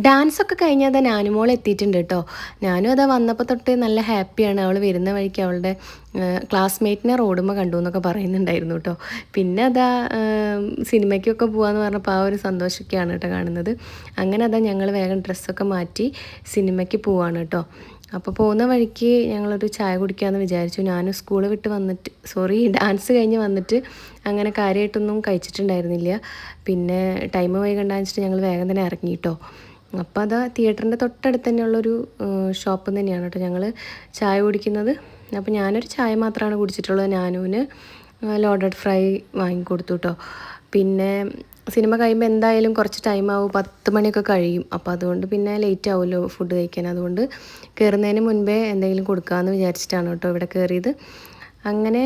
ഡാൻസൊക്കെ കഴിഞ്ഞാൽ അതാ നാനുമോൾ എത്തിയിട്ടുണ്ട് കേട്ടോ. ഞാനും അതാ വന്നപ്പോൾ തൊട്ട് നല്ല ഹാപ്പിയാണ്. അവൾ വരുന്ന വഴിക്ക് അവളുടെ ക്ലാസ്മേറ്റിനെ റോഡുമ്പോൾ കണ്ടു എന്നൊക്കെ പറയുന്നുണ്ടായിരുന്നു കേട്ടോ. പിന്നെ അതാ സിനിമയ്ക്കൊക്കെ പോകാമെന്ന് പറഞ്ഞപ്പോൾ ആ ഒരു സന്തോഷമൊക്കെയാണ് കേട്ടോ കാണുന്നത്. അങ്ങനെ അതാ ഞങ്ങൾ വേഗം ഡ്രസ്സൊക്കെ മാറ്റി സിനിമയ്ക്ക് പോവാണ് കേട്ടോ. അപ്പോൾ പോകുന്ന വഴിക്ക് ഞങ്ങളൊരു ചായ കുടിക്കാമെന്ന് വിചാരിച്ചു. ഞാനും സ്കൂൾ വിട്ട് വന്നിട്ട് ഡാൻസ് കഴിഞ്ഞ് വന്നിട്ട് അങ്ങനെ കാര്യമായിട്ടൊന്നും കഴിച്ചിട്ടുണ്ടായിരുന്നില്ല. പിന്നെ ടൈം പോയി കണ്ടാന്ന് വെച്ചിട്ട് ഞങ്ങൾ വേഗം തന്നെ ഇറങ്ങി കേട്ടോ. അപ്പോൾ അതാ തിയേറ്ററിൻ്റെ തൊട്ടടുത്ത് തന്നെയുള്ളൊരു ഷോപ്പ് തന്നെയാണ് കേട്ടോ ഞങ്ങൾ ചായ കുടിക്കുന്നത്. അപ്പോൾ ഞാനൊരു ചായ മാത്രമാണ് കുടിച്ചിട്ടുള്ളത്. നാനുവിന് ലോഡഡ് ഫ്രൈ വാങ്ങിക്കൊടുത്തു കേട്ടോ. പിന്നെ സിനിമ കഴിയുമ്പോൾ എന്തായാലും കുറച്ച് ടൈമാവും, 10 മണിയൊക്കെ കഴിയും. അപ്പോൾ അതുകൊണ്ട് പിന്നെ ലേറ്റ് ആവുമല്ലോ ഫുഡ് കഴിക്കാൻ. അതുകൊണ്ട് കയറുന്നതിന് മുൻപേ എന്തെങ്കിലും കൊടുക്കാമെന്ന് വിചാരിച്ചിട്ടാണ് കേട്ടോ ഇവിടെ കയറിയത്. അങ്ങനെ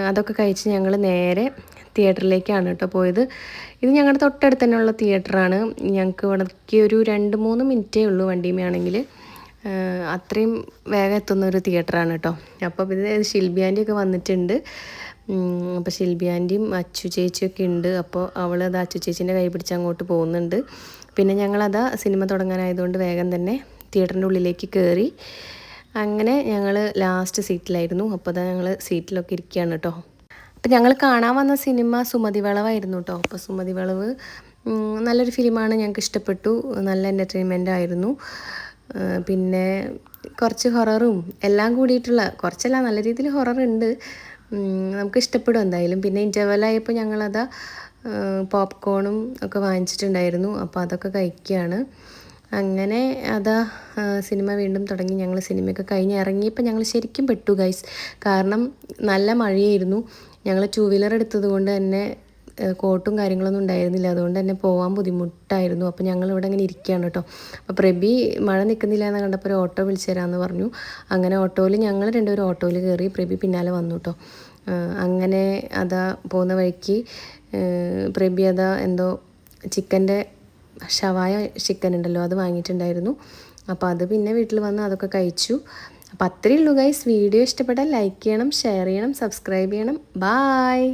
അതൊക്കെ കഴിച്ച് ഞങ്ങൾ നേരെ തിയേറ്ററിലേക്കാണ് കേട്ടോ പോയത്. ഇത് ഞങ്ങളുടെ തൊട്ടടുത്ത് തന്നെയുള്ള തിയേറ്ററാണ്. ഞങ്ങൾക്ക് ഇവിടേക്ക് ഒരു 2-3 മിനിറ്റേ ഉള്ളൂ വണ്ടിയുമാണെങ്കിൽ. അത്രയും വേഗം എത്തുന്ന ഒരു തിയേറ്ററാണ് കേട്ടോ. അപ്പോൾ ഇത് ഷിൽബി ആൻറ്റിയൊക്കെ വന്നിട്ടുണ്ട്. അപ്പോൾ ഷിൽബി ആൻറ്റിയും അച്ചു ചേച്ചിയൊക്കെ ഉണ്ട്. അപ്പോൾ അവളത് അച്ചു ചേച്ചീൻ്റെ കൈ പിടിച്ച് അങ്ങോട്ട് പോകുന്നുണ്ട്. പിന്നെ ഞങ്ങളതാ സിനിമ തുടങ്ങാനായതുകൊണ്ട് വേഗം തന്നെ തിയേറ്ററിൻ്റെ ഉള്ളിലേക്ക് കയറി. അങ്ങനെ ഞങ്ങൾ ലാസ്റ്റ് സീറ്റിലായിരുന്നു. അപ്പോൾ അതാ ഞങ്ങൾ സീറ്റിലൊക്കെ ഇരിക്കുകയാണ് കേട്ടോ. അപ്പോൾ ഞങ്ങൾ കാണാൻ വന്ന സിനിമ സുമതി വളവായിരുന്നു കേട്ടോ. അപ്പോൾ സുമതി വളവ് നല്ലൊരു ഫിലിമാണ്, ഞങ്ങൾക്ക് ഇഷ്ടപ്പെട്ടു. നല്ല എൻ്റർടൈൻമെൻ്റ് ആയിരുന്നു. പിന്നെ കുറച്ച് ഹൊററും എല്ലാം കൂടിയിട്ടുള്ള, കുറച്ചല്ല നല്ല രീതിയിൽ ഹൊററുണ്ട്. നമുക്ക് ഇഷ്ടപ്പെടും എന്തായാലും. പിന്നെ ഇൻ്റർവെല്ലായപ്പോൾ ഞങ്ങളതാ പോപ്കോണും ഒക്കെ വാങ്ങിച്ചിട്ടുണ്ടായിരുന്നു. അപ്പോൾ അതൊക്കെ കഴിക്കുകയാണ്. അങ്ങനെ അതാ സിനിമ വീണ്ടും തുടങ്ങി. ഞങ്ങൾ സിനിമയൊക്കെ കഴിഞ്ഞ് ഇറങ്ങിയപ്പോൾ ഞങ്ങൾ ശരിക്കും പെട്ടു ഗൈസ്. കാരണം നല്ല മഴയായിരുന്നു. ഞങ്ങൾ 2 വീലർ എടുത്തത് കൊണ്ട് തന്നെ കോട്ടും കാര്യങ്ങളൊന്നും ഉണ്ടായിരുന്നില്ല. അതുകൊണ്ട് തന്നെ പോകാൻ ബുദ്ധിമുട്ടായിരുന്നു. അപ്പോൾ ഞങ്ങളിവിടെ അങ്ങനെ ഇരിക്കുകയാണ് കേട്ടോ. അപ്പോൾ പ്രബി മഴ നിൽക്കുന്നില്ല എന്ന് കണ്ടപ്പോൾ ഒരു ഓട്ടോ വിളിച്ചു തരാമെന്ന് പറഞ്ഞു. അങ്ങനെ ഓട്ടോയിൽ ഞങ്ങൾ രണ്ടുപേരും ഓട്ടോയിൽ കയറി. പ്രബി പിന്നാലെ വന്നു കേട്ടോ. അങ്ങനെ അതാ പോകുന്ന വഴിക്ക് പ്രബി അതാ എന്തോ ചിക്കൻ്റെ ഷവായ ചിക്കൻ ഉണ്ടല്ലോ അത് വാങ്ങിയിട്ടുണ്ടായിരുന്നു. അപ്പോൾ അത് പിന്നെ വീട്ടിൽ വന്ന് അതൊക്കെ കഴിച്ചു. അപ്പോൾ അത്രയേ ഉള്ളൂ ഗൈസ്. വീഡിയോ ഇഷ്ടപ്പെട്ടാൽ ലൈക്ക് ചെയ്യണം, ഷെയർ ചെയ്യണം, സബ്സ്ക്രൈബ് ചെയ്യണം. ബായ്.